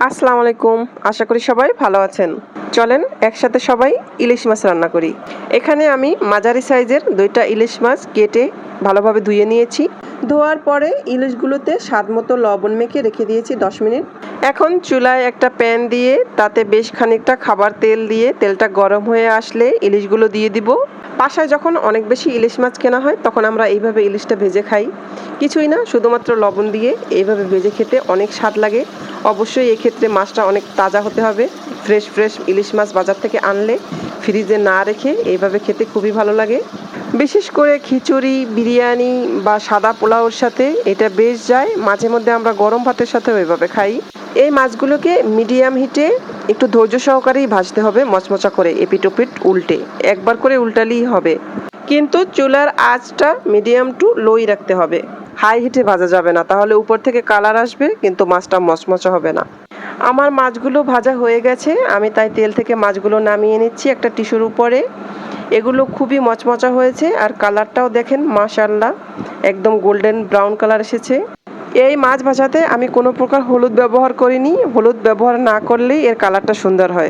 আসসালামু আলাইকুম। আশা করি সবাই ভালো আছেন। চলেন একসাথে সবাই ইলিশ মাছ রান্না করি। এখানে আমি মাঝারি সাইজের ২টা ইলিশ মাছ কেটে ভালোভাবে ধুয়ে নিয়েছি। ধোয়ার পরে ইলিশগুলোতে স্বাদমতো লবণ মেখে রেখে দিয়েছি ১০ মিনিট। এখন চুলায় একটা প্যান দিয়ে তাতে বেশ খানিকটা খাবার তেল দিয়ে তেলটা গরম হয়ে আসলে ইলিশগুলো দিয়ে দিব। বাসায় যখন অনেক বেশি ইলিশ মাছ কেনা হয় তখন আমরা এইভাবে ইলিশটা ভেজে খাই। কিছুই না, শুধুমাত্র লবণ দিয়ে এইভাবে ভেজে খেতে অনেক স্বাদ লাগে। অবশ্যই এক্ষেত্রে মাছটা অনেক তাজা হতে হবে। ফ্রেশ ইলিশ মাছ বাজার থেকে আনলে ফ্রিজে না রেখে এইভাবে খেতে খুবই ভালো লাগে। বিশেষ করে খিচুড়ি, বিরিয়ানি বা সাদা পোলাওর সাথে এটা বেশ যায়। মাঝে মধ্যে আমরা গরম ভাতের সাথেও এভাবে খাই। এই মাছগুলোকে মিডিয়াম হিটে একটু ধৈর্য সহকারেই ভাজতে হবে, মচমচা করে এপিট ওপিট উল্টে। একবার করে উল্টালেই হবে। কিন্তু চুলার আঁচটা মিডিয়াম টু লোই রাখতে হবে। হাই হিটে ভাজা যাবে না, তাহলে উপর থেকে কালার আসবে কিন্তু মাছটা মচমচা হবে না। আমার মাছগুলো ভাজা হয়ে গেছে, আমি তাই তেল থেকে মাছগুলো নামিয়ে নিচ্ছি একটা টিস্যুর উপরে। এগুলো খুবই মচমচা হয়েছে আর কালারটাও দেখেন মাশাআল্লাহ, একদম গোল্ডেন ব্রাউন কালার এসেছে। এই মাছ ভাজাতে আমি কোনো প্রকার হলুদ ব্যবহার করিনি। হলুদ ব্যবহার না করলেই এর কালারটা সুন্দর হয়।